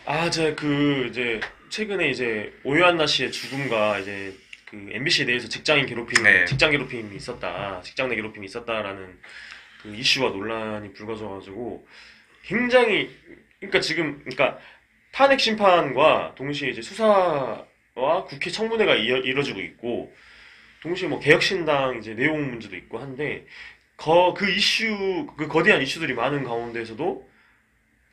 제가 이제 최근에 이제 오요한나 씨의 죽음과 이제 그 MBC에 대해서 네. 직장 괴롭힘이 있었다, 직장 내 괴롭힘이 있었다라는 그 이슈와 논란이 불거져가지고 굉장히 그러니까 탄핵 심판과 동시에 이제 수사와 국회 청문회가 이뤄지고 있고 동시에 뭐 개혁신당 이제 내용 문제도 있고 한데 그 거대한 이슈들이 많은 가운데서도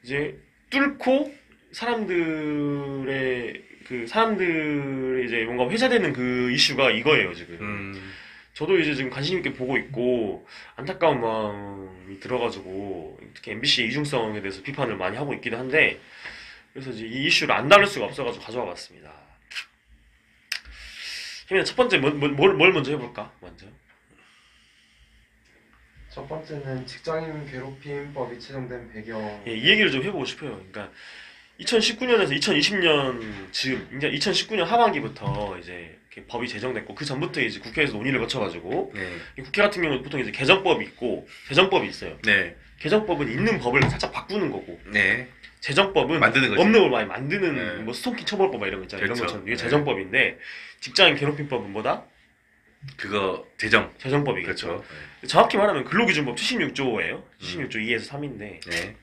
이제 뚫고 사람들의 이제 뭔가 회자되는 그 이슈가 이거예요 지금. 음, 저도 이제 지금 관심 있게 보고 있고 안타까운 마음이 들어가지고 특히 MBC 의 이중성에 대해서 비판을 많이 하고 있기도 한데 그래서 이제 이 이슈를 안 다룰 수가 없어가지고 가져와 봤습니다. 그러면 첫 번째 뭘 먼저 해볼까? 먼저. 첫 번째는 직장인 괴롭힘법이 제정된 배경. 예, 이 얘기를 좀 해보고 싶어요. 그러니까 2019년에서 2020년 즈음, 이제 2019년 하반기부터 이제 이렇게 법이 제정됐고 그 전부터 이제 국회에서 논의를 거쳐가지고 네. 이 국회 같은 경우는 보통 이제 개정법이 있고 재정법이 있어요. 네. 개정법은 있는 법을 살짝 바꾸는 거고 네. 재정법은 만드는 거지. 없는 걸 많이 만드는 네. 뭐 스토킹 처벌법 막 이런 거 있잖아요. 이런 그렇죠. 것처럼 이게 네. 재정법인데 직장인 괴롭힘법은 뭐다? 그거 재정. 재정법이겠죠. 그렇죠. 정확히 말하면 근로기준법 76조예요. 76조 2에서 3인데 네.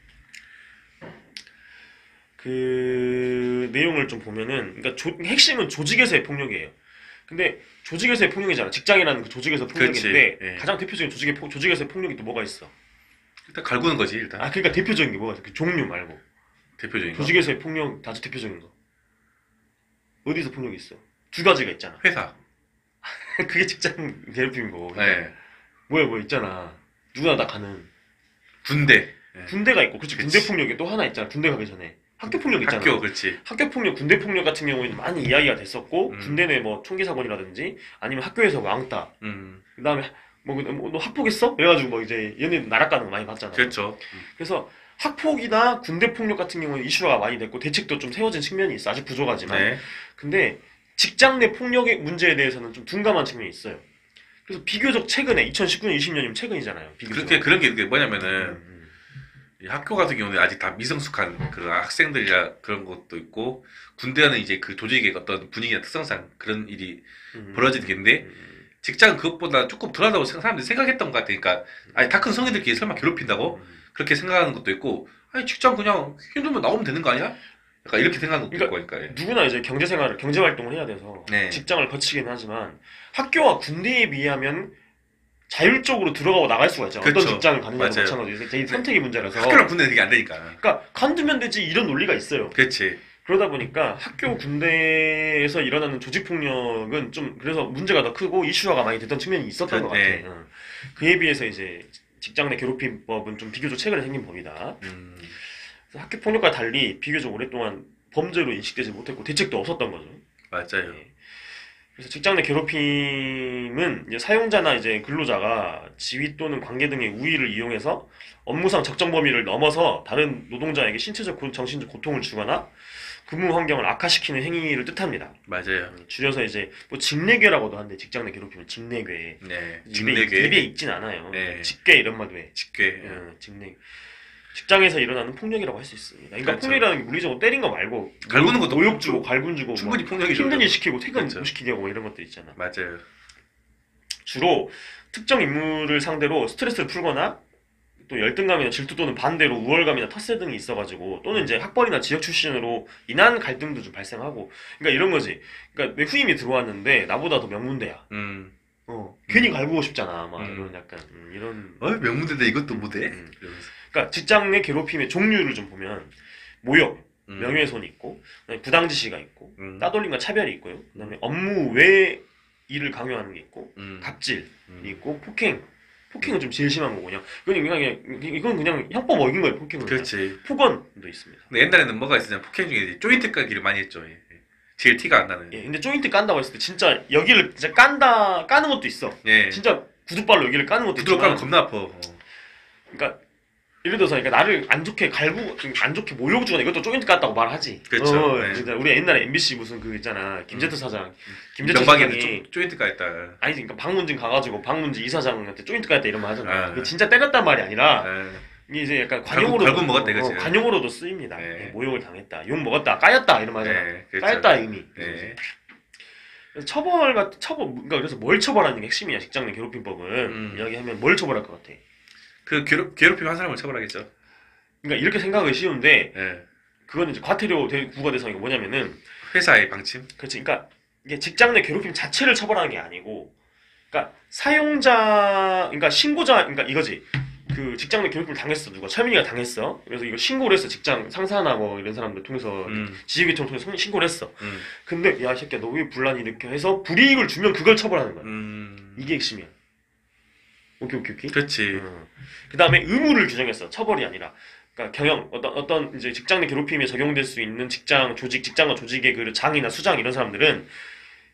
그 내용을 좀 보면은 그러니까 핵심은 조직에서의 폭력이에요. 근데 조직에서의 폭력이잖아. 직장이라는 그 조직에서 폭력인데 그렇지. 예. 가장 대표적인 조직에서의 폭력이 또 뭐가 있어? 일단 갈구는 거지 일단. 그러니까 대표적인 게 뭐가 있어? 그 종류 말고 대표적인 거. 조직에서의 폭력 아주 대표적인 거 어디서 폭력이 있어? 두 가지가 있잖아. 회사. 그게 직장 괴롭힘인 거고. 네. 뭐야 있잖아. 누구나 다 가는 군대. 네. 군대가 있고, 그렇지. 그치. 군대 폭력이 또 하나 있잖아. 군대 가기 전에 학교 폭력 있잖아. 학교 그렇지. 학교 폭력, 군대 폭력 같은 경우에는 많이 이야기가 됐었고, 음. 군대 내 뭐 총기 사건이라든지 아니면 학교에서 왕따. 그다음에 너 학폭했어? 그래가지고 뭐 이제 얘네 날아가는 거 많이 봤잖아. 그렇죠. 그래서 학폭이나 군대 폭력 같은 경우는 이슈가 많이 됐고 대책도 좀 세워진 측면이 있어. 아직 부족하지만. 네. 근데 직장 내 폭력의 문제에 대해서는 좀 둔감한 측면이 있어요. 그래서 비교적 최근에 2019년, 20년이면 최근이잖아요. 비교적. 그런 게 뭐냐면은 음. 이 학교 같은 경우는 아직 다 미성숙한 그런 학생들이라 그런 것도 있고 군대는 이제 그 조직의 어떤 분위기나 특성상 그런 일이 벌어지는 게 있는데 직장은 그것보다 조금 덜하다고 사람들이 생각했던 것 같으니까 아니 다 큰 성인들끼리 설마 괴롭힌다고 그렇게 생각하는 것도 있고 아니 직장 그냥 힘들면 나오면 되는 거 아니야? 약간 이렇게 생각하는 것도 있고 하니까. 예. 누구나 이제 경제 활동을 해야 돼서 네. 직장을 거치긴 하지만 학교와 군대에 비하면 자율적으로 들어가고 나갈 수가 있잖아. 그쵸. 어떤 직장을 가느냐도 맞아요. 마찬가지로 개인 선택의 문제라서. 학교랑 군대는 되게 안 되니까. 그러니까 간두면 되지 이런 논리가 있어요. 그렇지. 그러다 보니까 학교 군대에서 일어나는 조직 폭력은 좀 그래서 문제가 더 크고 이슈화가 많이 됐던 측면이 있었던 것 네. 같아요. 그에 비해서 이제 직장 내 괴롭힘법은 좀 비교적 최근에 생긴 법이다. 그래서 학교 폭력과 달리 비교적 오랫동안 범죄로 인식되지 못했고 대책도 없었던 거죠. 맞아요. 네. 그래서 직장 내 괴롭힘은 이제 사용자나 이제 근로자가 지위 또는 관계 등의 우위를 이용해서 업무상 적정 범위를 넘어서 다른 노동자에게 신체적, 정신적 고통을 주거나 근무 환경을 악화시키는 행위를 뜻합니다. 맞아요. 줄여서 이제 뭐 직내괴라고도 하는데 직장 내 괴롭힘은 직내괴. 네. 입에 직내괴. 있진 않아요. 네. 직괴 이런 말도 해. 직괴. 직내. 직장에서 일어나는 폭력이라고 할 수 있습니다. 그러니까 그렇죠. 폭력이라는 게 물리적으로 때린 거 말고 갈구는 것도 모욕 주고 갈군 주고 충분히 뭐 폭력이죠. 힘든 일 시키고 퇴근 그렇죠. 못 시키게 하고 뭐 이런 것들 있잖아. 맞아요. 주로 특정 인물을 상대로 스트레스를 풀거나 또 열등감이나 질투 또는 반대로 우월감이나 텃세 등이 있어가지고 또는 이제 학벌이나 지역 출신으로 인한 갈등도 좀 발생하고 그러니까 이런 거지. 그러니까 내 후임이 들어왔는데 나보다 더 명문대야. 괜히 갈구고 싶잖아. 막 이런 약간 이런. 명문대인데 이것도 못해? 이러면서. 그러니까 직장 내 괴롭힘의 종류를 좀 보면 모욕, 명예훼손이 있고 그다음에 부당지시가 있고 따돌림과 차별이 있고요. 그다음에 업무 외 일을 강요하는 게 있고 갑질이 있고 폭행은 좀 제일 심한 거고 이건 그냥 형법 어긴 거예요. 폭행은. 그렇지. 폭언도 있습니다. 근데 옛날에는 뭐가 있었냐 폭행 중에 조인트 까기를 많이 했죠. 예. 제일 티가 안 나는. 예, 근데 조인트 깐다고 했을 때 진짜 여기를 진짜 까는 것도 있어. 예. 진짜 구두발로 여기를 까는 것도 구두로 있지만 까면 겁나 아파. 그러니까 예를 들어서 그러니까 나를 안 좋게 안 좋게 모욕 주거나 이것도 조인트 깠다고 말하지. 그렇죠. 네. 진짜 우리 옛날에 MBC 무슨 그 있잖아. 김재태 사장. 김재태 명박에는 사장이 조인트 까였다. 아니지. 그러니까 방문진 가가지고 방문진 이사장한테 조인트 깠다 이런 말 하잖아. 아. 그게 진짜 때렸단 말이 아니라 이게 이제 약간 관용으로 결국 먹었다 이거지. 관용으로도 쓰입니다. 네. 예, 모욕을 당했다, 욕 먹었다, 까였다 이런 말이잖아. 네, 그렇죠. 까였다의 의미. 네. 그래서 그러니까 그래서 뭘 처벌하는 게 핵심이야. 직장 내 괴롭힘법은 이야기하면 뭘 처벌할 것 같아. 그 괴롭힘 한 사람을 처벌하겠죠. 그러니까 이렇게 생각하기 쉬운데 예. 그거는 이제 과태료 부과 대상이 뭐냐면은 회사의 방침. 그렇지. 그러니까 이게 직장 내 괴롭힘 자체를 처벌하는 게 아니고, 그러니까 사용자, 그러니까 신고자, 그러니까 이거지. 그 직장 내 괴롭힘을 당했어. 누가 철민이가 당했어. 그래서 이거 신고를 했어. 직장 상사나 뭐 이런 사람들 통해서 지휘계통을 통해서 신고를 했어. 근데 야 이 새끼야 너 왜 분란 일으켜 해서 불이익을 주면 그걸 처벌하는 거야. 이게 핵심이야. 오케이. 그렇지. 그 다음에 의무를 규정했어. 처벌이 아니라. 그러니까 경영, 어떤 이제 직장 내 괴롭힘에 적용될 수 있는 직장과 조직의 그 장이나 수장 이런 사람들은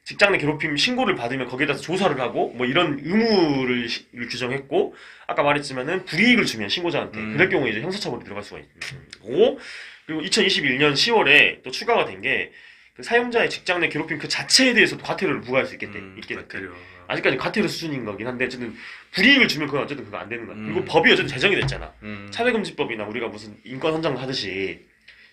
직장 내 괴롭힘 신고를 받으면 거기에 대해서 조사를 하고 뭐 이런 의무를 규정했고, 아까 말했지만은 불이익을 주면 신고자한테 그럴 경우에 이제 형사처벌이 들어갈 수가 있는 거고. 그리고 2021년 10월에 또 추가가 된 게 그 사용자의 직장 내 괴롭힘 그 자체에 대해서도 과태료를 부과할 수 있게 됐대. 과태료. 아직까지 과태료 수준인 거긴 한데 어쨌든 불이익을 주면 그건 어쨌든 그거 안 되는 거야. 그리고 법이 어쨌든 제정이 됐잖아. 차별금지법이나 우리가 무슨 인권 헌정 하듯이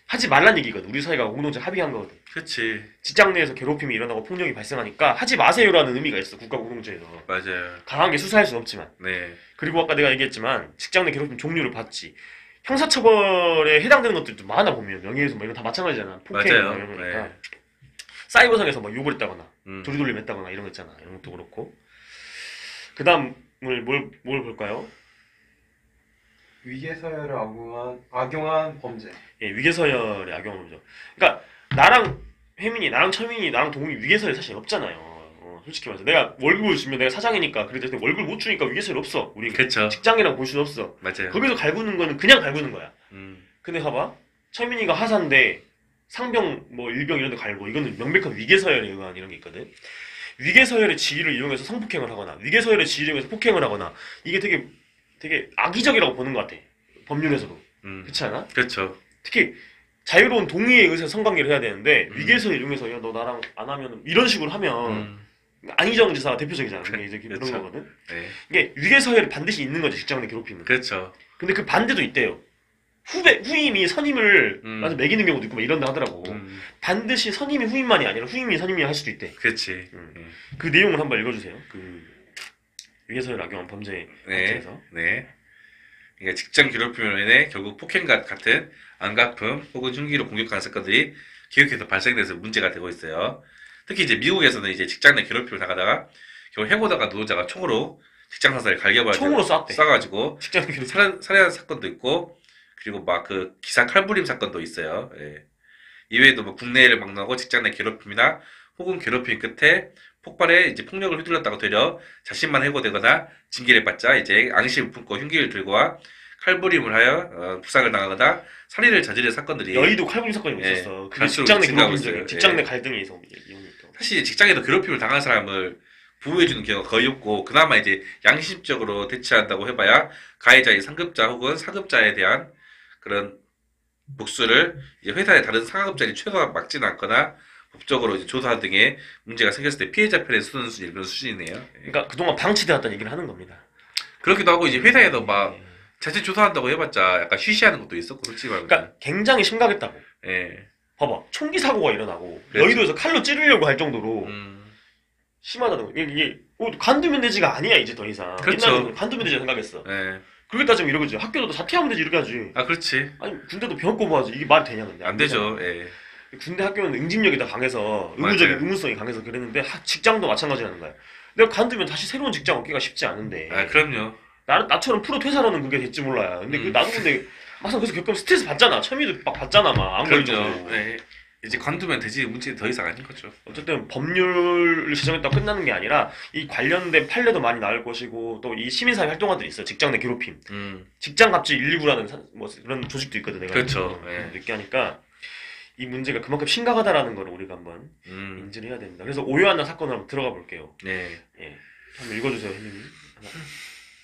하지 말란 얘기거든. 우리 사회가 공동체 합의한 거거든. 그렇지. 직장 내에서 괴롭힘이 일어나고 폭력이 발생하니까 하지 마세요라는 의미가 있어. 국가 공동체에서. 맞아요. 강하게 수사할 수는 없지만. 네. 그리고 아까 내가 얘기했지만 직장 내 괴롭힘 종류를 봤지. 형사처벌에 해당되는 것들도 많아 보면 명예훼손 뭐 이런 다 마찬가지잖아. 폭행 맞아요. 뭐 이런 거니까. 네. 사이버상에서 뭐 욕을 했다거나 조리돌림 했다거나 이런 거 있잖아. 이런 것도 그렇고. 그 다음을 뭘 볼까요? 위계서열을 악용한 범죄. 예, 위계서열의 악용을 보죠. 그러니까 나랑 혜민이, 나랑 철민이, 나랑 동훈이 위계서열 사실 없잖아요. 솔직히 말해서 내가 월급을 주면 내가 사장이니까 그래도 월급 못 주니까 위계서열 없어. 우리 그렇죠. 직장이랑 볼 수는 없어. 맞아요. 거기서 갈구는 거는 그냥 갈구는 거야. 음. 근데 봐봐, 철민이가 하사인데 상병 뭐 일병 이런 데 갈고 이거는 명백한 위계서열에 의한 이런 게 있거든. 위계서열의 지위를 이용해서 성폭행을 하거나 위계서열의 지위를 이용해서 폭행을 하거나 이게 되게 악의적이라고 보는 것 같아. 법률에서도. 그렇지 않아? 그렇죠. 특히 자유로운 동의에 의해서 성관계를 해야 되는데 위계서열 이용해서 야 너 나랑 안 하면 이런 식으로 하면 안희정 지사가 대표적이잖아. 이게 이제 그런 그렇죠. 거거든. 네. 이게 위계서열이 반드시 있는 거지, 직장 내 괴롭힘은. 그렇죠. 근데 그 반대도 있대요. 후임이 선임을 아주 매기는 경우도 있고 막 이런다 하더라고. 반드시 선임이 후임만이 아니라 후임이 선임이 할 수도 있대. 그렇지. 그 내용을 한번 읽어주세요. 그 위계서열 악용한 범죄 관점에서. 네. 그러니까 직장 괴롭힘으로 인해 결국 폭행과 같은 안가품 혹은 흉기로 공격하는 사건들이 계속해서 발생돼서 문제가 되고 있어요. 특히 이제 미국에서는 이제 직장 내 괴롭힘을 당하다가 결국 해고다가 노동자가 총으로 직장 상사를 총으로 쐈대. 쏴가지고 직장 내 괴롭힘. 살해한 사건도 있고, 그리고 막 그 기사 칼부림 사건도 있어요. 예. 이외에도 뭐 국내를 막론하고 직장 내 괴롭힘이나 혹은 괴롭힘 끝에 폭발해 이제 폭력을 휘둘렀다고 되려 자신만 해고되거나 징계를 받자 이제 앙심을 품고 흉기를 들고와 칼부림을 하여 부상을 당하거나 살인을 저지른 사건들이 여의도 칼부림 사건이 예, 있었어. 그게 갈수록 직장 내 증가하고 괴롭힘적인 있어요. 직장 내 예. 갈등이 있어. 사실 직장에서 괴롭힘을 당한 사람을 보호해주는 경우가 거의 없고, 그나마 이제 양심적으로 대처한다고 해봐야 가해자의 상급자 혹은 사급자에 대한 그런 복수를 이제 회사의 다른 상급자들이 최소한 막지는 않거나 법적으로 이제 조사 등의 문제가 생겼을 때 피해자 편에 서는 수준 이런 수준이네요. 예. 그러니까 그동안 방치되었다는 얘기를 하는 겁니다. 그렇기도 하고 이제 회사에서 막 자체 조사한다고 해봤자 약간 쉬쉬하는 것도 있었고, 솔직히 말하면. 그러니까 굉장히 심각했다고. 예. 봐봐, 총기 사고가 일어나고 그렇죠. 여의도에서 칼로 찌르려고 할 정도로 심하다는 거야. 이게 간두면대지가 아니야 이제 더 이상. 그렇죠. 옛날에는 간두면대지 생각했어. 예. 그렇게 따지면 이러겠지. 학교도 사퇴하면 되지 이렇게 하지. 아, 그렇지. 아니 군대도 병 꼽아야지. 이게 말이 되냐 근데. 안 되죠. 예. 군대 학교는 응집력이 다 강해서 맞아요. 의무성이 강해서 그랬는데 직장도 마찬가지라는 거야. 내가 간두면 다시 새로운 직장 얻기가 쉽지 않은데. 아, 그럼요. 나처럼 프로 퇴사로는 그게 될지 몰라요. 근데 나도 근데 막상 그래서 겪으면 스트레스 받잖아. 처미도 막 받잖아 막. 안 그럼요. 걸리죠. 예. 이제 관두면 되지 문제 더 이상 아닌 거죠. 어쨌든 법률을 제정했다고 끝나는 게 아니라 이 관련된 판례도 많이 나올 것이고 또 이 시민사회 활동가들이 있어요. 직장 내 괴롭힘. 직장갑질 119라는 뭐 그런 조직도 있거든. 내가 그렇죠. 예. 늦게 하니까 이 문제가 그만큼 심각하다라는 걸 우리가 한번 인지를 해야 됩니다. 그래서 오요한나 사건을 한번 들어가 볼게요. 네. 예. 한번 읽어주세요, 혜민이.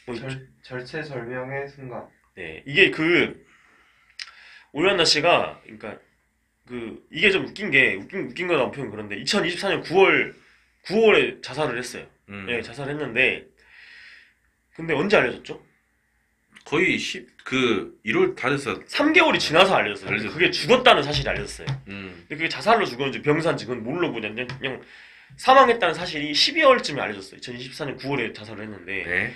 뭐, 절체절명의 순간. 네, 이게 그 오요한나 씨가 그러니까 이게 좀 웃긴 거라고 표현 그런데 2024년 9월에 자살을 했어요. 네, 자살했는데 근데 언제 알려졌죠? 거의 1월 달에서 3개월이 지나서 알려졌어요. 알려졌어요. 그게 죽었다는 사실이 알려졌어요. 근데 그게 자살로 죽었는지 병사인지 그건 모르고 그냥 사망했다는 사실이 12월쯤에 알려졌어요. 2024년 9월에 자살을 했는데 네.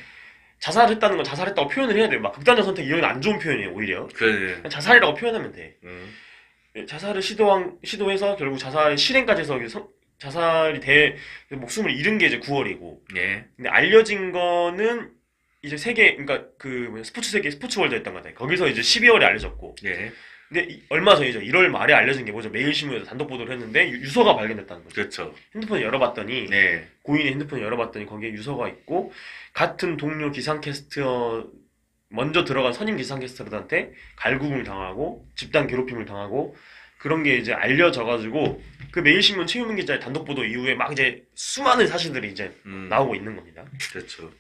자살했다는 건 자살했다고 표현을 해야 돼요. 막 극단적 선택 이런 안 좋은 표현이에요. 오히려 그래. 그냥 자살이라고 표현하면 돼. 음. 자살을 시도해서 결국 자살 실행까지 해서 자살이 목숨을 잃은 게 이제 9월이고 네. 근데 알려진 거는 이제 그러니까 스포츠 세계 스포츠월드였던 것 같아요. 거기서 이제 12월에 알려졌고 네. 근데 얼마 전이죠. 1월 말에 알려진 게 뭐죠? 매일신문에서 단독 보도를 했는데 유서가 발견됐다는 거죠. 그렇죠. 핸드폰을 열어봤더니 네. 고인의 핸드폰을 열어봤더니 거기에 유서가 있고 같은 동료 기상캐스터 먼저 들어간 선임 기상캐스터들한테 갈구를 당하고 집단 괴롭힘을 당하고 그런 게 이제 알려져가지고 그 매일신문 최유민 기자의 단독 보도 이후에 막 이제 수많은 사실들이 이제 나오고 있는 겁니다. 그렇죠.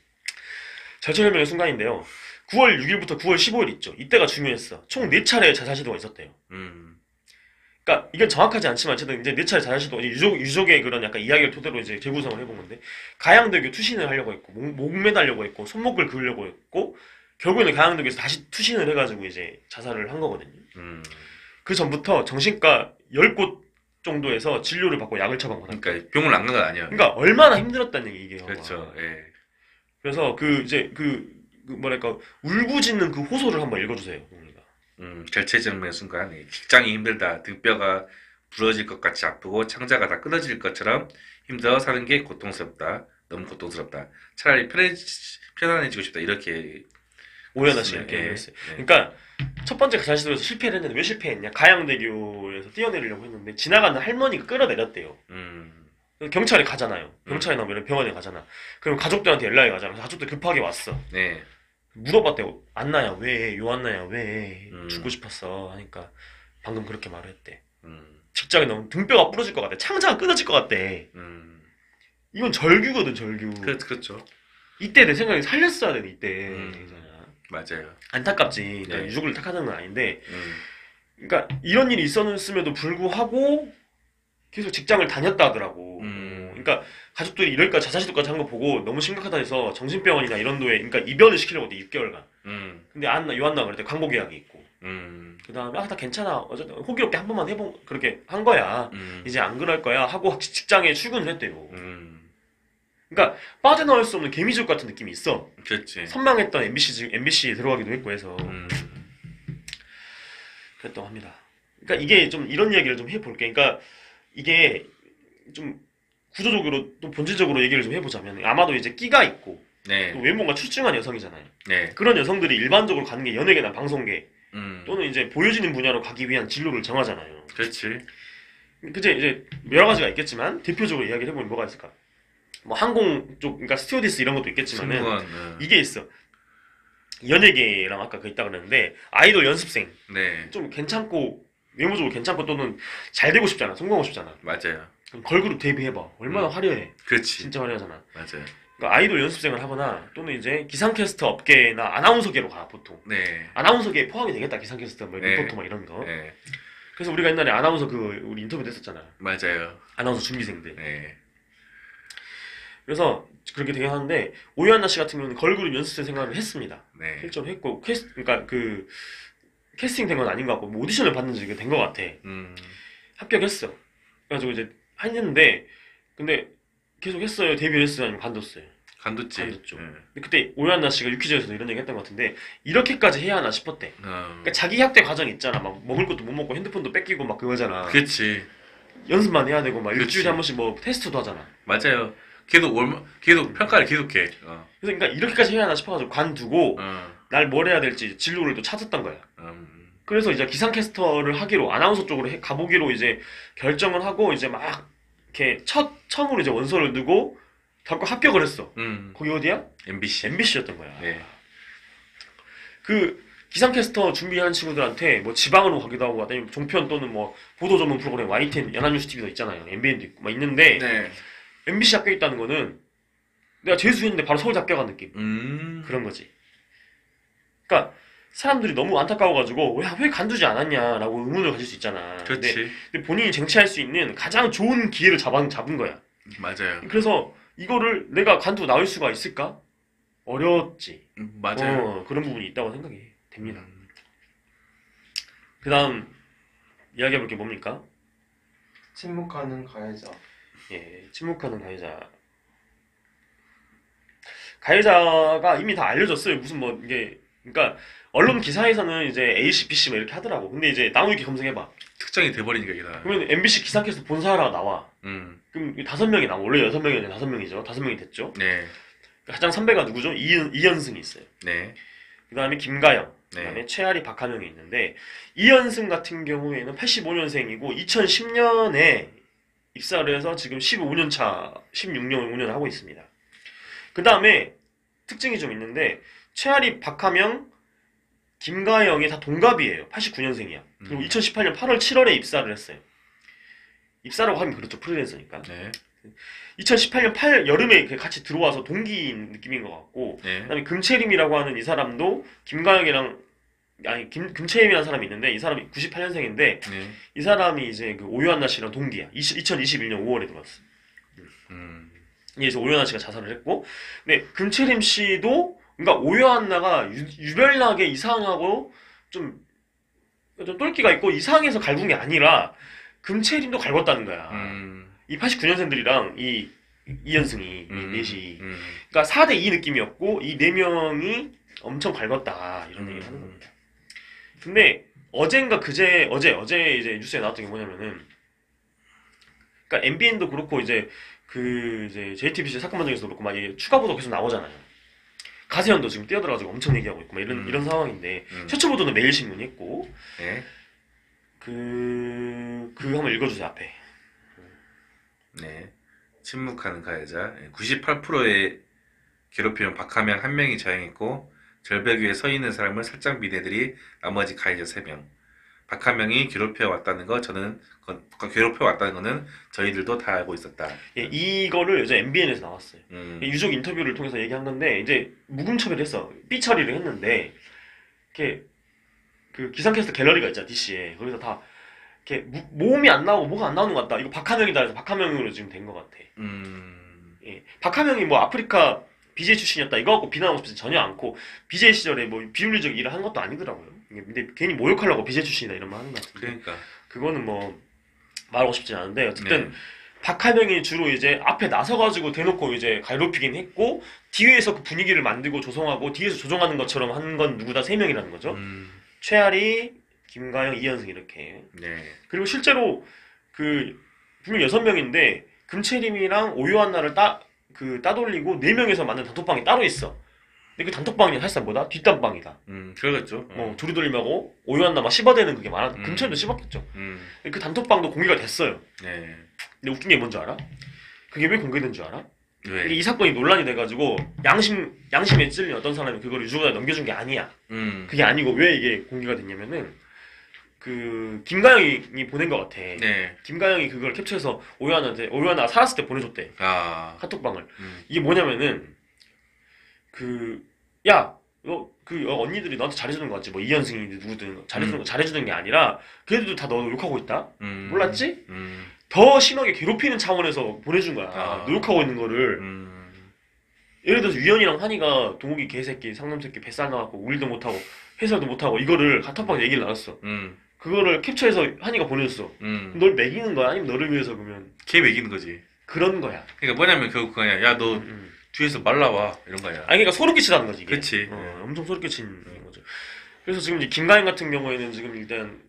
절체절명의 순간인데요. 9월 6일부터 9월 15일 있죠. 이때가 중요했어. 총 4차례 자살 시도가 있었대요. 그러니까 이건 정확하지 않지만 어쨌든 이제 4차례 자살 시도 유족의 그런 약간 이야기를 토대로 이제 재구성을 해본 건데 가양대교 투신을 하려고 했고 목 매달려고 했고 손목을 그으려고 했고 결국에는 가양대교에서 다시 투신을 해가지고 이제 자살을 한 거거든요. 그 전부터 정신과 10곳 정도에서 진료를 받고 약을 처방받았고 그러니까 병을 안 간 건 아니야. 그러니까 얼마나 힘들었다는 얘기예요. 그렇죠. 예. 그래서 뭐랄까 울부짖는 그 호소를 한번 읽어주세요. 동훈이가. 절체절명의 순간 직장이 힘들다. 등뼈가 부러질 것 같이 아프고 창자가 다 끊어질 것처럼 힘들어 사는 게 고통스럽다. 너무 고통스럽다. 차라리 편안해지고 싶다. 이렇게 오연아 씨가 이렇게 얘기했어요. 그러니까 첫 번째 자살 시도에서 실패를 했는데 왜 실패했냐? 가양대교에서 뛰어내리려고 했는데 지나가는 할머니가 끌어내렸대요. 그래서 경찰에 가잖아요. 경찰이나 뭐 이런 병원에 가잖아. 그럼 가족들한테 연락이 가잖아. 가족들 급하게 왔어. 네. 물어봤대요. 안나야 왜? 요안나야 왜? 죽고 싶었어. 하니까 방금 그렇게 말을 했대. 직장에 너무 등뼈가 부러질 것 같대. 창자가 끊어질 것 같대. 이건 절규거든, 절규. 그렇죠. 이때 내 생각에 살렸어야 되는 이때. 맞아요. 안타깝지. 그러니까 네. 유족을 탓하는 건 아닌데. 그러니까 이런 일이 있었음에도 불구하고 계속 직장을 다녔다 하더라고. 그러니까 가족들이 이럴까 자살시도까지 한 거 보고 너무 심각하다 해서 정신병원이나 이런 도에 그러니까 입원을 시키려고 했대 6개월간. 근데 요한나 그럴 때 광고 계약이 있고. 그 다음에 다 괜찮아. 어쨌든 호기롭게 한 번만 그렇게 한 거야. 이제 안 그럴 거야 하고 직장에 출근을 했대요. 그러니까 빠져나올 수 없는 개미족 같은 느낌이 있어. 그렇지. 선망했던 MBC에 들어가기도 했고 해서 그랬다고 합니다. 그러니까 이게 좀 이런 이야기를 좀 해볼게. 그러니까 이게 좀 구조적으로 또 본질적으로 얘기를 좀 해보자면 아마도 이제 끼가 있고 네. 또 외모가 출중한 여성이잖아요. 네. 그런 여성들이 일반적으로 가는 게 연예계나 방송계 또는 음. 이제 보여지는 분야로 가기 위한 진로를 정하잖아요. 그렇지. 그제 이제 여러 가지가 있겠지만 대표적으로 이야기를 해보면 뭐가 있을까? 뭐 항공 쪽, 그러니까 스튜어디스 이런 것도 있겠지만은 승무원. 이게 있어. 연예계랑 아까 그 있다 그랬는데 아이돌 연습생 네. 좀 괜찮고 외모적으로 괜찮고 또는 잘 되고 싶잖아. 성공하고 싶잖아. 맞아요. 그럼 걸그룹 데뷔해봐. 얼마나 화려해. 그렇지. 진짜 화려하잖아. 맞아요. 그러니까 아이돌 연습생을 하거나 또는 이제 기상캐스터 업계나 아나운서계로 가 보통. 네. 아나운서계에 포함이 되겠다. 기상캐스터 뭐 네. 리포터 뭐 이런 거. 네. 그래서 우리가 옛날에 아나운서 우리 인터뷰 했었잖아. 맞아요. 아나운서 준비생들. 네. 그래서 그렇게 되긴 하는데 오유한나 씨 같은 경우는 걸그룹 연습생 생활을 했습니다. 네. 실제로 했고 그러니까 그 캐스팅 된 건 아닌 것 같고 뭐 오디션을 봤는지 된 것 같아. 합격했어. 그래가지고 이제 했는데 근데 계속 했어요. 데뷔를 했어요. 아니면 관뒀어요. 간뒀지. 관뒀죠. 네. 근데 그때 오유한나 씨가 유퀴즈에서도 이런 얘기 했던 것 같은데 이렇게까지 해야 하나 싶었대. 그러니까 자기 학대 과정이 있잖아. 막 먹을 것도 못 먹고 핸드폰도 뺏기고 막 그거잖아. 그렇지. 연습만 해야 되고 막 그치. 일주일에 한 번씩 뭐 테스트도 하잖아. 맞아요. 계속 평가를 계속해. 그래서 그러니까 이렇게까지 해야 하나 싶어가지고 관두고 어. 날 뭘 해야 될지 진로를 또 찾았던 거야. 그래서 이제 기상캐스터를 하기로 아나운서 쪽으로 가보기로 이제 결정을 하고 이제 막 이렇게 처음으로 이제 원서를 넣고 결국 합격을 했어. 거기 어디야? MBC. MBC였던 거야. 네. 그 기상캐스터 준비하는 친구들한테 뭐 지방으로 가기도 하고 아니면 종편 또는 뭐 보도 전문 프로그램 YTN 연합뉴스 TV도 있잖아요. MBN도 있고 막 있는데 네. MBC 합격 있다는 거는 내가 재수했는데 바로 서울대 합격한 느낌. 그런 거지. 그러니까 사람들이 너무 안타까워가지고 왜 간두지 않았냐라고 의문을 가질 수 있잖아. 그렇지. 근데 본인이 쟁취할 수 있는 가장 좋은 기회를 잡은 거야. 맞아요. 그래서 이거를 내가 관두고 나올 수가 있을까? 어려웠지. 맞아요. 그런 부분이 있다고 생각이 됩니다. 음, 그 다음 이야기해볼 게 뭡니까? 침묵하는 가해자. 예, 침묵하는 가해자. 가해자가 이미 다 알려졌어요. 무슨 뭐 이게 그러니까 언론 기사에서는 이제 A씨, B씨 뭐 이렇게 하더라고. 근데 이제 나무위키 검색해봐. 특정이 돼버리니까 이게 다. 그러면 MBC 기상캐스터 본사라가 나와. 음, 그럼 5명이 나와. 원래 6명이었는데 5명이죠. 5명이 됐죠. 네, 가장 선배가 누구죠? 이현승이 있어요. 네, 그 다음에 김가영, 그 네. 다음에 최아리, 박하명이 있는데 이현승 같은 경우에는 85년생이고 2010년에 입사를 해서 지금 15년 차, 16년, 5년 하고 있습니다. 그 다음에 특징이 좀 있는데 최아리, 박하명, 김가영이 다 동갑이에요. 89년생이야. 그리고 2018년 8월, 7월에 입사를 했어요. 입사라고 하면 그렇죠. 프리랜서니까. 네, 2018년 8 여름에 같이 들어와서 동기인 느낌인 것 같고, 네, 그다음에 금채림이라고 하는 이 사람도 김가영이랑 아니 금채림이라는 사람이 있는데 이 사람이 98년생인데 네. 이 사람이 이제 그 오유한나 씨랑 동기야. 2021년 5월에 들어왔어. 음, 이제 오유한나 씨가 자살을 했고, 근데 금채림 씨도 그러니까 오유한나가 유별나게 이상하고 좀 똘끼가 있고 이상해서 갈군 게 아니라 금채림도 갈궜다는 거야. 이 89년생들이랑 이 이현승이 이 넷이 그러니까 4대2 느낌이었고 이 4명이 엄청 갈궜다 이런 얘기를 하는 겁니다. 근데 어젠가 그제 어제 이제 뉴스에 나왔던 게 뭐냐면은 그러니까 MBN도 그렇고 이제 그 이제 JTBC 사건 반장에서도 그렇고 막 이게 추가 보도 계속 나오잖아요. 가세현도 지금 뛰어들어가지고 엄청 얘기하고 있고 막 이런 상황인데 최초 보도는 매일신문이 했고 네, 그 한번 읽어주세요 앞에. 네. 침묵하는 가해자. 98%의 괴롭히면 박하명 한 명이 저행했고 절벽 위에 서 있는 사람을 살짝 민 애들이 나머지 가해자 3명. 박하명이 괴롭혀 왔다는 거는 저희들도 다 알고 있었다. 예, 이거를 이제 MBN에서 나왔어요. 음, 유족 인터뷰를 통해서 얘기한 건데 이제 묵음 처리를 했어. 삐 처리를 했는데 이렇게 그 기상캐스터 갤러리가 있잖아 DC에 거기서 다 이렇게 모음이 안 나오고 뭐가 안 나오는 것 같다. 이거 박하명이다 해서 박하명으로 지금 된 것 같아. 예, 박하명이 뭐 아프리카 BJ 출신이었다 이거 갖고 비난하고 싶지 전혀 않고 BJ 시절에 뭐 비윤리적 일을 한 것도 아니더라고요. 근데 괜히 모욕하려고 BJ 출신이다 이런 말 하는 것 같은데 그러니까. 그거는 뭐 말하고 싶지 않은데 어쨌든 네. 박하명이 주로 이제 앞에 나서가지고 대놓고 이제 갈높이긴 했고 뒤에서 그 분위기를 만들고 조성하고 뒤에서 조종하는 것처럼 한 건 누구 다 3명이라는 거죠. 최아리, 김가영, 이현승 이렇게. 네. 그리고 실제로 그 분명 6명인데 금채림이랑 오유한나를 따돌리고 4명에서 만든 단톡방이 따로 있어. 근데 그 단톡방이 사실상 뭐다? 뒷단방이다. 그러겠죠. 뭐 조리돌림하고 오유한나 막 씹어대는 그게 많아. 금채림도 씹었겠죠. 근데 그 단톡방도 공개가 됐어요. 네. 근데 웃긴 게 뭔지 알아? 그게 왜 공개된 줄 알아? 왜? 이게 이 사건이 논란이 돼가지고 양심에 찔린 어떤 사람이 그걸 유족에다 넘겨준 게 아니야. 그게 아니고 왜 이게 공개가 됐냐면은 그 김가영이 보낸 것 같아. 네. 김가영이 그걸 캡처해서 오유한나가 살았을 때 보내줬대. 아. 카톡방을. 이게 뭐냐면은 언니들이 너한테 잘해주는 거 같지? 뭐 이현승이든 누구든 잘해주는 게 아니라 걔들도 다 너 욕하고 있다. 몰랐지? 더 심하게 괴롭히는 차원에서 보내준 거야. 노력하고 있는 거를. 예를 들어서 유연이랑 한이가 동욱이 개새끼, 상놈새끼 뱃살 나갖고 울지도 못하고 해설도 못하고 이거를 카톡방에 얘기를 나눴어. 그거를 capture해서 한이가 보내줬어. 널 먹이는 거야? 아니면 너를 위해서 그러면 걔 먹이는 거지. 그런 거야. 그러니까 뭐냐면 그거 아니야. 야, 너 뒤에서 말라와 이런 거야. 아니 그러니까 소름 끼치다는 거지 이게. 그치. 엄청 소름 끼치는 거죠. 그래서 지금 이제 김가인 같은 경우에는 지금 일단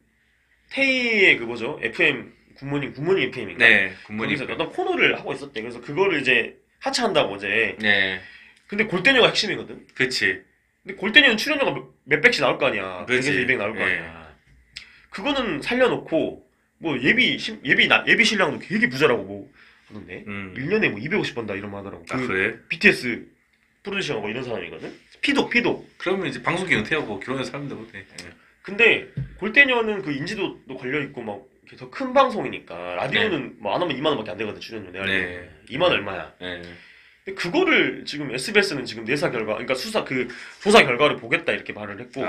테이의 그 뭐죠? FM 굿모닝 FM인가? 네. 굿모닝. 거기서 어떤 코너를 하고 있었대. 그래서 그거를 이제 하차한다고 어제. 네. 근데 골대녀가 핵심이거든. 그치. 근데 골대녀는 출연료가 몇백씩 나올 거 아니야. 그치. 100에서 200 나올 거 예. 아니야. 그거는 살려놓고 뭐 예비 신랑도 되게 부자라고 뭐 하던데 1년에 뭐 250 번다 이런 말 하더라고. 아, 그래? BTS 프로듀싱하고 이런 사람이거든. 피도. 그러면 이제 방송계 은퇴하고 결혼해서 살면 되거든. 근데 골대녀는 그 인지도도 걸려 있고 막 더 큰 방송이니까 라디오는 뭐 안 하면 2만 원밖에 안 되거든 출연료 내가 알기로. 네. 2만 원 얼마야. 네. 근데 그거를 지금 SBS는 지금 내사 결과, 그러니까 조사 결과를 보겠다 이렇게 말을 했고,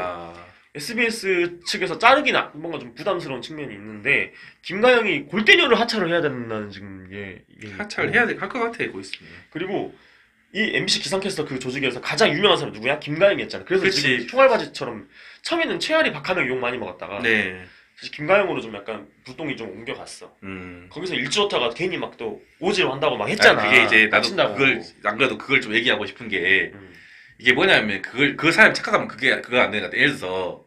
SBS 측에서 자르기나 뭔가 좀 부담스러운 측면이 있는데, 김가영이 골대녀를 하차를 해야 된다는 지금 이게 하차를 해야 할 것 같아, 고 있습니다. 그리고 이 MBC 기상캐스터 그 조직에서 가장 유명한 사람 누구야? 김가영이었잖아. 그래서 그치. 지금 총알바지처럼 처음에는 최아리 박하명 욕 많이 먹었다가 네. 사실 김가영으로 좀 약간 불똥이 좀 옮겨갔어. 거기서 일주어터가 괜히 막 또 오지로 한다고 막 했잖아. 그게 이제 나도 다친다고. 그걸 안 그래도 그걸 좀 얘기하고 싶은 게 음. 이게 뭐냐면 그 사람이 착각하면 그거 안 되는 것 같아. 예를 들어서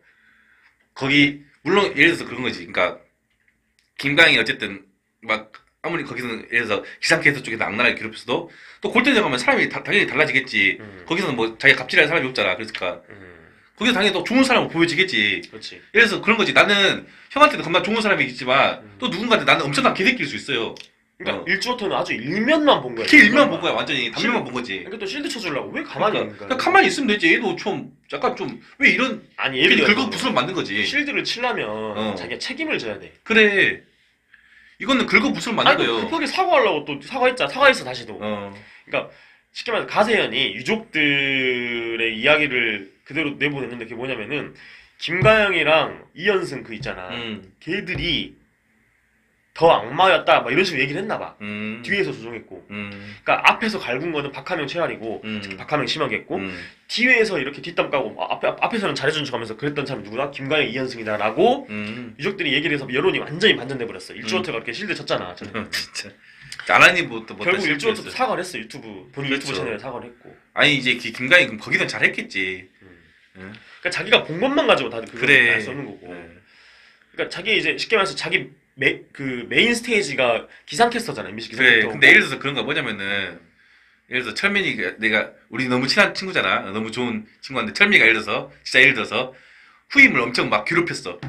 거기 물론 예를 들어서 그런 거지. 그러니까 김강이 어쨌든 막 아무리 거기서는 예를 들어서 기상캐스터 쪽에서 악랄하게 괴롭혔어도 또 골대전 가면 사람이 당연히 달라지겠지. 거기서는 뭐 자기가 갑질할 사람이 없잖아. 그러니까 거기서 당연히 또 좋은 사람으로 보여지겠지. 그렇지. 예를 들어서 그런 거지. 나는 형한테도 겁나 좋은 사람이겠지만 또 누군가한테 나는 엄청난 개새끼일 수 있어요. 그러니까 일주어터는 아주 일면만 본 거야. 걔 일만 본 거야. 완전히 단면만 본 거지. 그러니까 또 실드 쳐주려고 왜 가만히 있는 그러니까 거야? 가만히 있으면 되지. 얘도 좀 약간 좀 왜 이런 아니 괜히 예를 긁어 부스럼 만든 거지. 실드를 치려면 어. 자기가 책임을 져야 돼. 그래. 이거는 긁어 부스럼 만든 아니 거예요. 급하게 사과하려고 또 사과했어 다시도. 어. 그러니까 쉽게 말해서 가세현이 유족들의 이야기를 그대로 내보냈는데 그게 뭐냐면은 김가영이랑 이현승 그 있잖아. 걔들이 더 악마였다 막 이런 식으로 얘기를 했나 봐. 뒤에서 조종했고. 그러니까 앞에서 갈군 거는 박하명 최알이고 특히 박하명 심하게 했고 뒤에서 이렇게 뒷담 까고 앞에서는 잘해준 척하면서 그랬던 사람이 누구다? 김가영 이현승이다라고 유족들이 얘기를 해서 여론이 완전히 반전돼 버렸어. 일주어터가 이렇게 실드 쳤잖아. 저는. 진짜. 아라니 뭐 또 결국 일주어터도 사과를 했어. 본인 그렇죠. 유튜브 채널에 사과를 했고. 아니 이제 김강이 그럼 거기는 잘했겠지. 그러니까 자기가 본 것만 가지고 다들 그걸 그래. 알 수 없는 거고. 그러니까 자기 이제 쉽게 말해서 자기 메인 스테이지가 기상캐스터잖아. MBC 그래. 기상캐스터. 근데 예를 들어서 그런 거 뭐냐면은 예를 들어서 철민이 내가 우리 너무 친한 친구잖아. 너무 좋은 친구인데 철민이가 예를 들어서 후임을 엄청 막 괴롭혔어.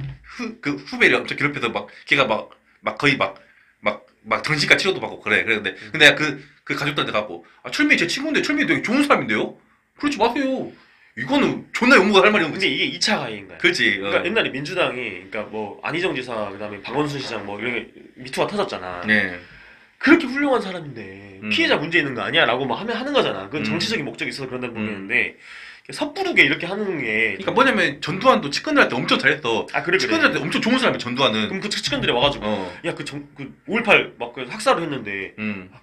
그 후배를 엄청 괴롭혀서 막 걔가 막 거의 막 정신과 치료도 받고 그래. 근데 내가 그 가족들한테 가고 철민이 제 친구인데 철민이 되게 좋은 사람인데요? 그러지 마세요. 이거는 존나 욕먹을 할 말이 없는 근데 거지. 이게 2차 가해인 거야. 그렇지. 그러니까 옛날에 민주당이 그러니까 뭐 안희정 지사 그다음에 박원순 시장 뭐 이런 게 미투가 터졌잖아. 네. 그렇게 훌륭한 사람인데 피해자 문제 있는 거 아니야라고 막 하는 거잖아. 그건 음. 정치적인 목적이 있어서 그런다는 모르겠는데 섣부르게 이렇게 하는 게 그러니까 뭐냐면 전두환도 측근들한테 엄청 잘했어. 그래. 측근들한테 엄청 좋은 사람이 전두환은. 그럼 그 측근들이 와가지고 야 그 5.18 막 그 학살을 했는데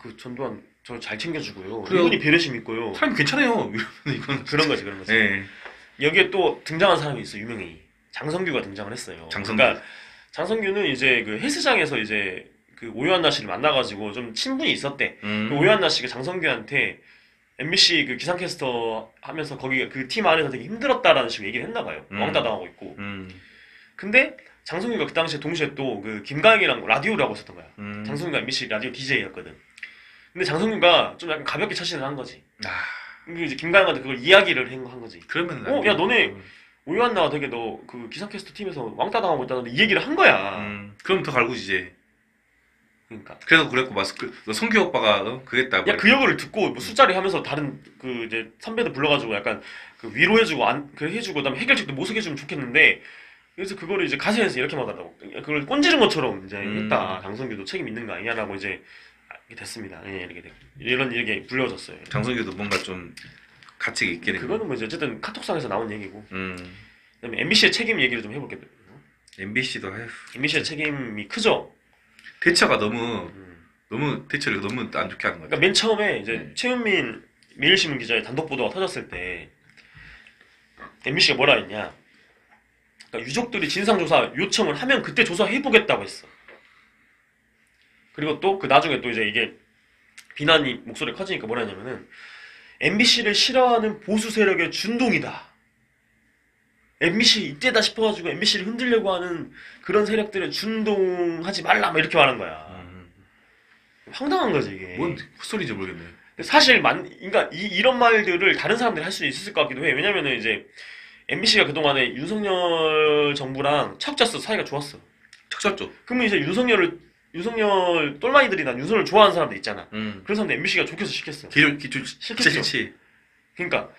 그 전두환 저 잘 챙겨주고요. 그래요. 이분이 배려심 있고요. 사람이 괜찮아요. 이건 그런 거지. 네. 여기에 또 등장한 사람이 있어 유명히 장성규가 등장을 했어요. 그러니까 장성규는 이제 그 헬스장에서 이제 그 오유한나 씨를 만나가지고 좀 친분이 있었대. 그 오유한나 씨가 장성규한테 MBC 그 기상캐스터 하면서 거기 그 팀 안에서 되게 힘들었다라는 식으로 얘기를 했나 봐요. 왕따 당하고 있고. 근데 장성규가 그 당시에 동시에 또 그 김가영이랑 라디오를 하고 있었던 거야. 장성규가 MBC 라디오 DJ였거든. 근데 장성규가 좀 약간 가볍게 처신을 한 거지. 근데 이제 김가영한테 그걸 이야기를 한 거지. 그러면 야 너네 오유한나가 되게 너 그 기상캐스터 팀에서 왕따 당하고 있다는데 이 얘기를 한 거야. 그럼 더 갈구지지. 그러니까. 그래서 그랬고 너 성규 오빠가 그랬다. 야 그 역을 듣고 뭐 술자리 하면서 다른 그 이제 선배들 불러가지고 약간 그 위로해주고 그 해주고 그다음에 해결책도 모색해주면 좋겠는데 그래서 그거를 이제 가세에서 이렇게 말하더라고. 그걸 꼰지른 것처럼 이제 했다. 장성규도 책임 있는 거 아니냐라고 이제 됐습니다. 예, 이런 얘기 불려졌어요. 장성규도 뭔가 좀 가치가 있게 된. 그거는 뭐 이제 어쨌든 카톡상에서 나온 얘기고. 그다음에 MBC의 책임 얘기를 좀 해볼게요. MBC도 MBC의 책임이 크죠. 대처가 너무 대처를 너무 안 좋게 하는 거야. 그러니까 맨 처음에 이제 최은민 매일신문 기자의 단독 보도가 터졌을 때 MBC가 뭐라 했냐? 그러니까 유족들이 진상조사 요청을 하면 그때 조사해보겠다고 했어. 그리고 또 그 나중에 또 이제 이게 비난이 목소리가 커지니까 뭐라 했냐면은 MBC를 싫어하는 보수 세력의 준동이다. MBC 이때다 싶어가지고 MBC를 흔들려고 하는 그런 세력들의 준동하지 말라 막 이렇게 말한 거야. 황당한 거지 이게. 뭔 헛소리인지 모르겠네. 사실 그러니까 이런 말들을 다른 사람들이 할 수 있을 것 같기도 해. 왜냐면은 이제 MBC가 그동안에 윤석열 정부랑 척졌어. 사이가 좋았어. 척졌죠. 그러면 이제 윤석열 똘마니들이나 윤석열 좋아하는 사람들 있잖아. 그런 사람들 MBC가 좋게서 시켰어. 진짜 싫지. 그러니까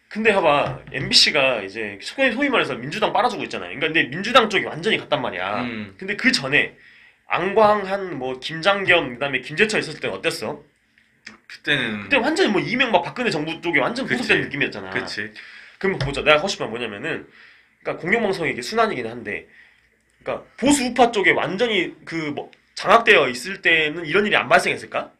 근데 봐봐 MBC가 이제 소위 말해서 민주당 빨아주고 있잖아요. 그러니까 근데 민주당 쪽이 완전히 갔단 말이야. 근데 그 전에 안광한 뭐 김장겸 그다음에 김재철 있었을 때는 어땠어? 그때 완전히 뭐 이명박 박근혜 정부 쪽에 완전 구속된 느낌이었잖아. 그렇지. 그럼 보자. 내가 하고 싶은 건 뭐냐면은 그러니까 공영방송이 이게 순환이긴 한데 그러니까 보수 우파 쪽에 완전히 그 뭐 장악되어 있을 때는 이런 일이 안 발생했을까?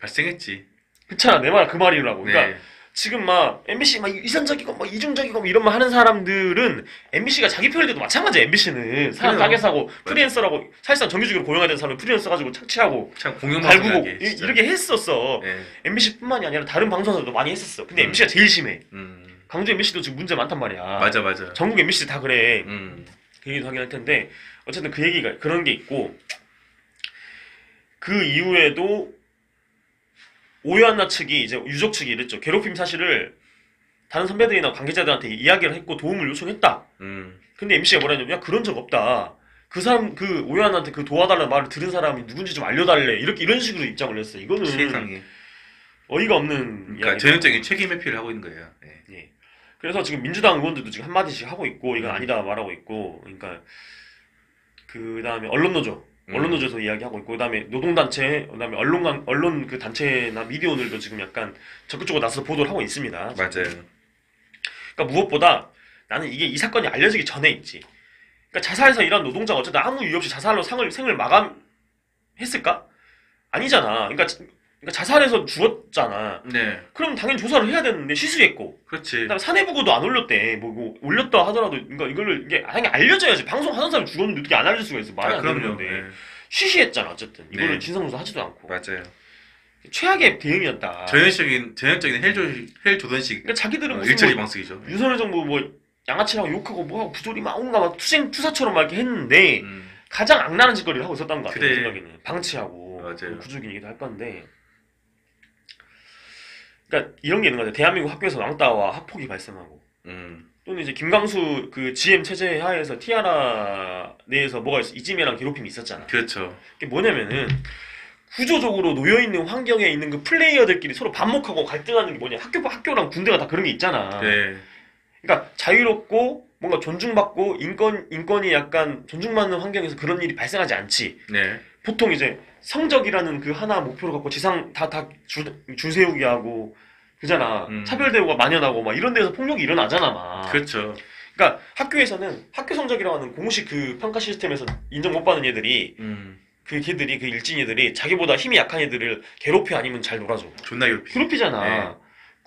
발생했지. 그렇잖아. 내 말 그 말이라고. 그러니까 네. 지금 막 MBC 막 이상적이고 막 이중적이고 뭐 이런 말 하는 사람들은 MBC가 자기 표현일 때도 마찬가지야. MBC는 사람 그래요. 싸게 사고 프리랜서라고 사실상 정규직으로 고용해야 되는 사람을 프리랜서 가지고 착취하고 참 갈구고 공룡방송하게 진짜. 이렇게 했었어. 네. MBC뿐만이 아니라 다른 방송사들도 많이 했었어. 근데 MBC가 제일 심해. 광주 MBC도 지금 문제 많단 말이야. 맞아. 전국 MBC 다 그래. 음. 그 얘기도 하긴 할 텐데 어쨌든 그 얘기가 그런 게 있고 그 이후에도 오요한나 측이 이제 유족 측이 이랬죠. 괴롭힘 사실을 다른 선배들이나 관계자들한테 이야기를 했고 도움을 요청했다. 근데 MBC가 뭐라 했냐면 야 그런 적 없다. 그 사람 그 오요한나한테 그 도와달라는 말을 들은 사람이 누군지 좀 알려달래. 이런 식으로 입장을 냈어. 이거는 세상에. 어이가 없는 그러니까 이야기죠. 전형적인 책임 회피를 하고 있는 거예요. 네. 예. 그래서 지금 민주당 의원들도 지금 한마디씩 하고 있고 이건 음. 아니다 말하고 있고 그러니까 그 다음에 언론노조에서 이야기하고 있고 그다음에 노동단체 그다음에 언론 그 단체나 미디어들도 지금 약간 적극적으로 나서서 보도를 하고 있습니다. 맞아요. 그러니까 무엇보다 나는 이게 이 사건이 알려지기 전에 있지. 그러니까 자살해서 일한 노동자가 어쨌든 아무 이유 없이 자살로 생을 마감했을까? 아니잖아. 그러니까 자살해서 죽었잖아. 네. 그럼 당연히 조사를 해야 되는데 시수했고 그렇지. 그다음에 사내부고도 안 올렸대. 뭐 올렸다 하더라도 그러니까 이거를 이게 당연히 알려져야지. 방송 하는 사람이 죽었는데 어떻게 안 알릴 수가 있어? 말이 안 되는 그럼요. 건데. 네. 쉬쉬했잖아 어쨌든. 이거를 네. 진상조사 하지도 않고. 맞아요. 최악의 대응이었다. 전형적인 헬 조던식 그러니까 자기들은 무슨 일처리 뭐 방식이죠. 윤석열 정부 뭐 양아치라고 욕하고 뭐하고 부조리 막 온갖 막 투사처럼 막 이렇게 했는데 가장 악랄한 짓거리를 하고 있었던 것 같아요. 그래. 제 생각에는. 방치하고 맞아요. 구조기이기도 할 건데. 그러니까 이런 게 있는 것 같아요. 대한민국 학교에서 왕따와 학폭이 발생하고 또는 이제 김광수 그 GM 체제 하에서 티아라 내에서 뭐가 있어 이지매랑 괴롭힘이 있었잖아. 그렇죠. 그게 뭐냐면은 구조적으로 놓여 있는 환경에 있는 그 플레이어들끼리 서로 반목하고 갈등하는 게 뭐냐? 학교랑 군대가 다 그런 게 있잖아. 네. 그러니까 자유롭고 뭔가 존중받고 인권이 약간 존중받는 환경에서 그런 일이 발생하지 않지. 네. 보통 이제 성적이라는 그 하나 목표를 갖고 지상 줄 세우기 하고 그잖아. 차별 대우가 만연하고 막 이런 데서 폭력이 일어나잖아, 막. 그렇죠. 그러니까 학교에서는 학교 성적이라고 하는 공식 그 평가 시스템에서 인정 못 받는 애들이 그 걔들이 그 일진 애들이 자기보다 힘이 약한 애들을 괴롭혀 아니면 잘 놀아줘. 존나 괴롭히. 괴롭히잖아. 네.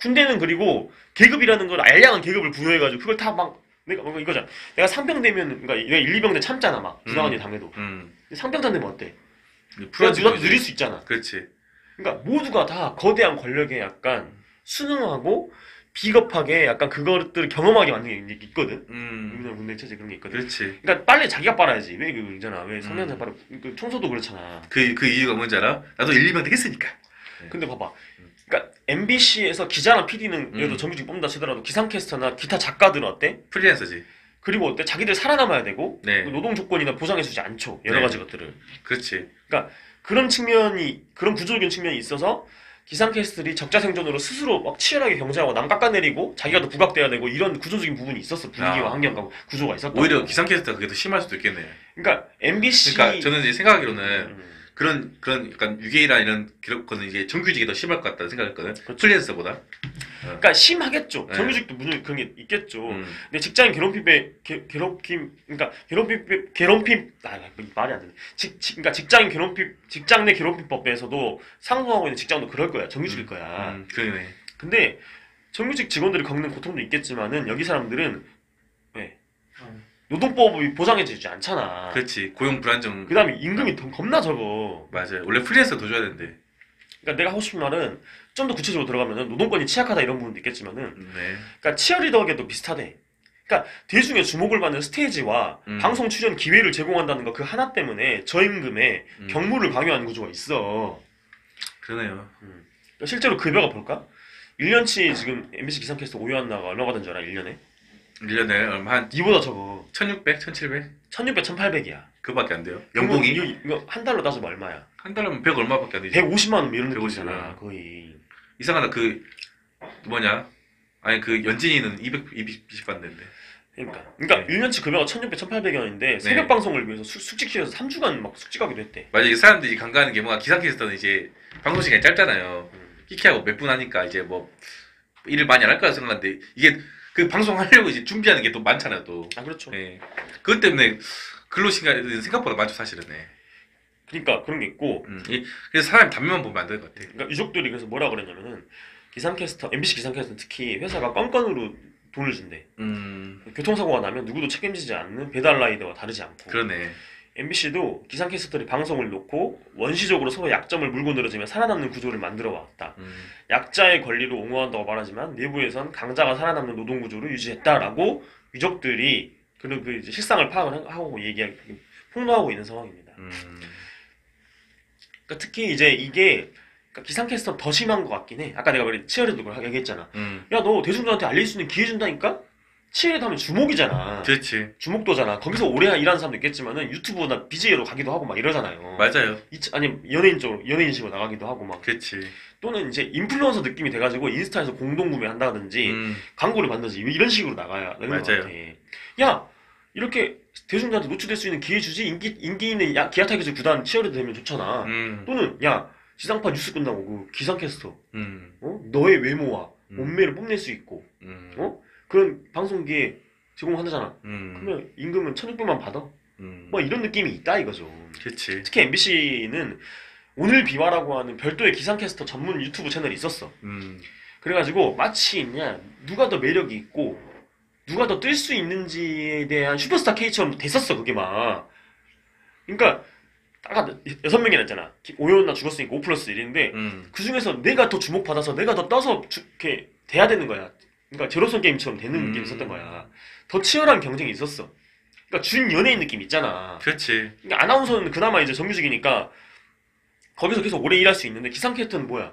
군대는 그리고 계급이라는 걸 알량한 계급을 부여해가지고 그걸 다 막 내가 이거잖아. 내가 상병 되면 그러니까 내가 1, 2병 때 참잖아 막 부당한 일 당해도. 근데 상병단 되면 어때? 풀어지고 누가 느릴 수 있잖아. 그렇지. 그러니까 모두가 다 거대한 권력에 약간 순응하고 비겁하게 약간 그것들을 경험하게 만드는 게 있거든. 우리나라 군대 체제 그런 게 있거든. 그렇지. 그러니까 빨리 자기가 빨아야지. 왜 그 있잖아. 왜 성년자 빨아? 그 청소도 그렇잖아. 그 이유가 뭔지 알아? 나도 1, 2병 때 했으니까. 근데 봐봐. 그러니까 MBC에서 기자랑 PD는 예를 들어 음. 정규직 뽑는다 치더라도 기상캐스터나 기타 작가들은 어때? 프리랜서지. 그리고 어때? 자기들 살아남아야 되고 네. 노동 조건이나 보장해주지 않죠. 여러 네. 가지 것들을. 그렇지. 그런 구조적인 측면이 있어서 기상캐스터들이 적자생존으로 스스로 막 치열하게 경쟁하고 남 깎아내리고 자기가 더 부각돼야 되고 이런 구조적인 부분이 있었어. 분위기와 아. 환경과 구조가 있었다. 오히려 기상캐스터가 그게 더 심할 수도 있겠네. 그러니까 MBC 그러니까 저는 이제 생각하기로는 음. 그런 약간 유괴이나 이런 거는 이게 정규직이 더 심할 것 같다는 생각했거든. 그렇죠. 프리랜서보다. 그러니까 심하겠죠. 네. 정규직도 물론 그런 게 있겠죠. 음. 근데 직장인 괴롭힘, 그러니까 괴롭힘, 말이 안 되네. 그러니까 직장 내 괴롭힘법에서도 상호하고 있는 직장도 그럴 거야. 정규직일 거야. 그러네. 근데 정규직 직원들이 겪는 고통도 있겠지만은 여기 사람들은 왜 노동법이 보장해주지 않잖아. 그렇지. 고용 불안정. 그다음에 임금이 겁나 적어. 맞아요. 원래 프리랜서 더 줘야 되는데. 그러니까 내가 하고 싶은 말은 좀 더 구체적으로 들어가면은 노동권이 취약하다 이런 부분도 있겠지만은 네. 그러니까 치어리더에도 비슷하대. 그러니까 대중의 주목을 받는 스테이지와 방송 출연 기회를 제공한다는 거 그 하나 때문에 저임금에 경무를 강요하는 구조가 있어. 그러네요. 그러니까 실제로 급여가 볼까? 1년치 지금 MBC 기상캐스터 오요한나가 얼마 받은 줄 알아? 1년에? 1년에 얼마 한 니보다 적어. 1600, 1700? 1600, 1800이야. 그거밖에 안 돼요. 연봉이 이거 한 달로 따지면 얼마야? 한 달이면 100 얼마밖에 안 되지. 150만 원 이런 150만 느낌이잖아. 원. 거의. 이상하다. 그 뭐냐? 아니 그 연진이는 220 받는데. 그러니까 네. 1년치 급여가 1600, 1800원인데 새벽 방송을 위해서 숙직시켜서 3주간 막 숙직하기도 했대. 맞아. 이 사람들이 간과하는 게 뭔가 기상캐스터는 이제 방송 시간이 짧잖아요. 끼키하고 몇 분 하니까 이제 뭐 일을 많이 안 할 거라 생각하는데 이게 그 방송하려고 이제 준비하는 게 또 많잖아요, 또. 아 그렇죠. 예. 그것 때문에 근로 시간이 생각보다 많죠, 사실은. 네. 그러니까 그런 게 있고, 그래서 사람 단면만 보면 안 될 것 같아. 그러니까 유족들이 그래서 뭐라 그랬냐면은 기상캐스터, MBC 기상캐스터 특히 회사가 건건으로 돈을 준대. 교통사고가 나면 누구도 책임지지 않는 배달 라이더와 다르지 않고. 그러네. MBC도 기상캐스터들이 방송을 놓고 원시적으로 서로 약점을 물고 늘어지며 살아남는 구조를 만들어 왔다. 약자의 권리를 옹호한다고 말하지만 내부에선 강자가 살아남는 노동 구조를 유지했다라고 유족들이 그 이제 실상을 파악을 하고 얘기하고 폭로하고 있는 상황입니다. 그러니까 특히 이제 이게 그러니까 기상캐스터 더 심한 것 같긴 해. 아까 내가 치어리도 그걸 얘기했잖아. 야, 너 대중들한테 알릴 수 있는 기회 준다니까? 치어리도 하면 주목이잖아. 그렇지. 주목도잖아. 거기서 오래 일하는 사람도 있겠지만은 유튜브나 BJ로 가기도 하고 막 이러잖아요. 맞아요. 아니 연예인 쪽으로 연예인식으로 나가기도 하고 막. 그렇지. 또는 이제 인플루언서 느낌이 돼가지고 인스타에서 공동 구매한다든지 광고를 받는지 이런 식으로 나가야 되는 것 맞아요. 같아. 야, 이렇게 대중들한테 노출될 수 있는 기회 주지. 인기 있는 기아 타이거즈 구단 치어리더 되면 좋잖아. 또는 야, 지상파 뉴스 끝나고 그 기상캐스터 너의 외모와 몸매를 뽐낼 수 있고 그런 방송기에 제공한다잖아. 그러면 임금은 1,600만 받아. 뭐 이런 느낌이 있다 이거죠. 그렇지. 특히 MBC는 오늘 비화라고 하는 별도의 기상캐스터 전문 유튜브 채널이 있었어. 그래가지고 마치 누가 더 매력이 있고 누가 더 뜰 수 있는지에 대한 슈퍼스타 K처럼 됐었어 그게 막. 그러니까 아까 6명이나 했잖아. 오연나 죽었으니까 5+1인데 그 중에서 내가 더 주목받아서 내가 더 떠서 이렇게 돼야 되는 거야. 그러니까 제로섬 게임처럼 되는 게 있었던 거야. 더 치열한 경쟁이 있었어. 그러니까 준 연예인 느낌 있잖아. 그렇지. 그러니까 아나운서는 그나마 이제 정규직이니까 거기서 계속 오래 일할 수 있는데 기상캐스터는 뭐야?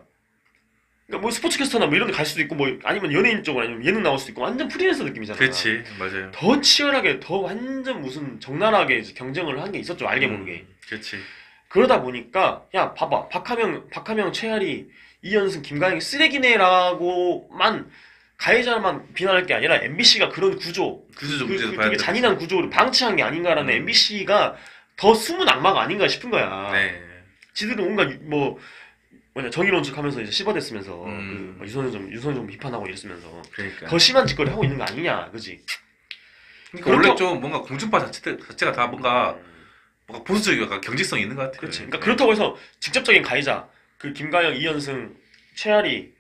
그러니까 뭐 스포츠캐스터나 뭐 이런 데 갈 수도 있고 뭐 아니면 연예인 쪽으로 아니면 예능 나올 수도 있고 완전 프리랜서 느낌이잖아. 그렇지. 맞아요. 더 치열하게 더 완전 무슨 적나라하게 이제 경쟁을 한 게 있었죠. 알게 모르게. 그렇지. 그러다 보니까 야 봐봐 박하명 최하리 이현승 김가영이 쓰레기네라고만 가해자만 비난할 게 아니라 MBC가 그런 구조 문제도 봐야 되게 돼. 잔인한 구조를 방치한 게 아닌가라는 MBC가 더 숨은 악마가 아닌가 싶은 거야. 네. 지들은 온갖 정의로운 척하면서 이제 씹어댔으면서 유선정 비판하고 이랬으면서 그러니까. 더 심한 짓거리 하고 있는 거 아니냐, 그지? 그러니까 원래 좀 뭔가 공중파 자체가 다 뭔가 보수적이고 경직성이 있는 것 같아요. 그렇지. 그러니까 그렇다고 해서 직접적인 가해자 그 김가영, 이현승, 최하리,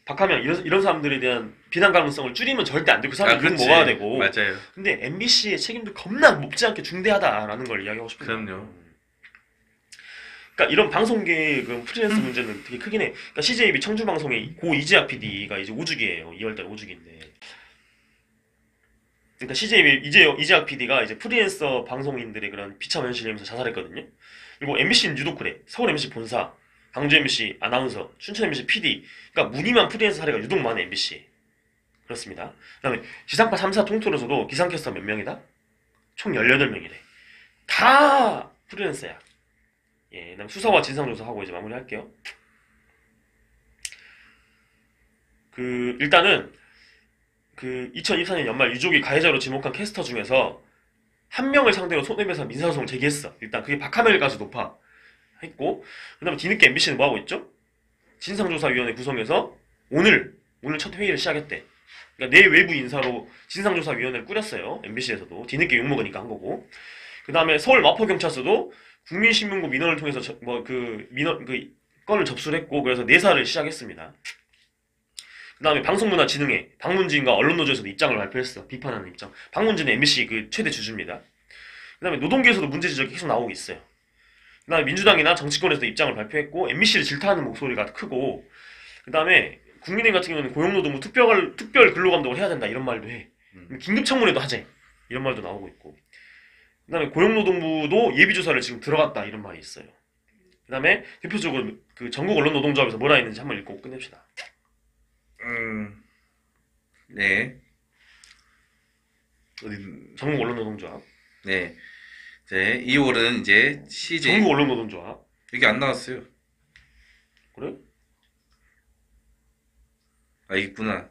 박하명 이런 사람들에 대한 비난 가능성을 줄이면 절대 안 돼. 그 사람들 욕 먹어야 되고. 맞아요. 근데 MBC의 책임도 겁나 못지않게 중대하다라는 걸 이야기하고 싶은 거예요. 그럼요. 그러니까 이런 방송계의 그 프리랜서 문제는 되게 크긴 해. 그러니까 CJB 청주방송의 고 이재학 PD가 이제 오죽이에요. 2월달 오죽인데. 그러니까 CJB 이재학 PD가 이제 프리랜서 방송인들의 그런 비참 현실이면서 자살했거든요. 그리고 MBC는 유독 그래. 서울 MBC 본사, 광주 MBC 아나운서, 춘천 MBC PD. 그러니까 무늬만 프리랜서 사례가 유독 많은 MBC. 그렇습니다. 그다음에 지상파 3사 통틀어서도 기상캐스터 몇 명이다? 총 18명이래. 다 프리랜서야. 예, 그다음 수사와 진상조사하고 이제 마무리할게요. 일단은 2024년 연말 유족이 가해자로 지목한 캐스터 중에서 한 명을 상대로 손해배상 민사소송을 제기했어. 일단 그게 박하멜까지 높아 했고, 그다음에 뒤늦게 MBC는 뭐 하고 있죠? 진상조사위원회 구성해서 오늘 첫 회의를 시작했대. 그러니까 내 외부 인사로 진상조사위원회를 꾸렸어요. MBC에서도 뒤늦게 욕먹으니까 한 거고. 그다음에 서울 마포경찰서도 국민신문고 민원을 통해서 건을 접수를 했고, 그래서 내사를 시작했습니다. 그 다음에 방송문화진흥회, 방문진과 언론노조에서도 입장을 발표했어. 비판하는 입장. 방문진은 MBC 그 최대 주주입니다. 그 다음에 노동계에서도 문제 지적이 계속 나오고 있어요. 그 다음에 민주당이나 정치권에서도 입장을 발표했고, MBC를 질타하는 목소리가 크고, 그 다음에 국민의힘 같은 경우는 고용노동부 특별 근로감독을 해야 된다 이런 말도 해. 긴급청문회도 하재 이런 말도 나오고 있고, 그 다음에 고용노동부도 예비조사를 지금 들어갔다 이런 말이 있어요. 그 다음에 대표적으로 그 전국 언론노동조합에서 뭐라 했는지 한번 읽고 끝냅시다. 네. 전국 언론노동조합. 네. 이제 2월은 이제 CJ. 전국 언론노동조합. 여기 안 나왔어요. 그래? 아, 있구나.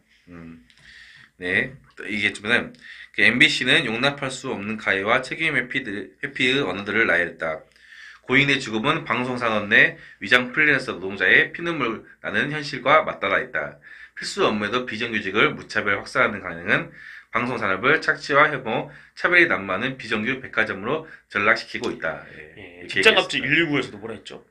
네. 이게 좀은 MBC는 용납할 수 없는 가해와 책임 회피의 언어들을 나열했다. 고인의 죽음은 방송산업 내 위장 프리랜서 노동자의 피눈물 나는 현실과 맞닿아 있다. 필수 업무에도 비정규직을 무차별 확산하는 강행은 방송산업을 착취와 혐오, 차별이 난무하는 비정규 백화점으로 전락시키고 있다. 예, 이렇게 직장갑질 얘기했습니다. 119에서도 뭐라 했죠?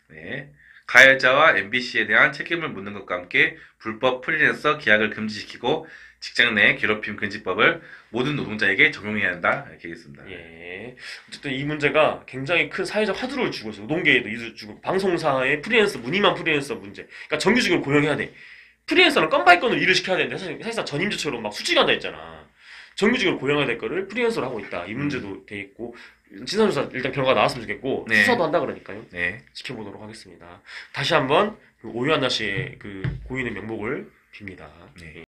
네. 가해자와 MBC에 대한 책임을 묻는 것과 함께 불법 프리랜서 계약을 금지시키고 직장 내 괴롭힘 금지법을 모든 노동자에게 적용해야 한다. 이렇게 얘기했습니다. 예. 어쨌든 이 문제가 굉장히 큰 사회적 화두를 주고 있어요. 노동계에도 이도 주고 방송사의 프리랜서 무늬만 프리랜서 문제. 그러니까 정규직으로 고용해야 돼. 프리랜서는 건바이 건으로 일을 시켜야 되는데 사실상 전임제처럼 막 수직한다 했잖아. 정규직으로 고용해야 될 거를 프리랜서로 하고 있다. 이 문제도 돼 있고 진상조사 일단 결과가 나왔으면 좋겠고 네. 수사도 한다 그러니까요. 네. 지켜보도록 하겠습니다. 다시 한번 그 오유한나 씨의 그 고인의 명복을 빕니다. 네. 예.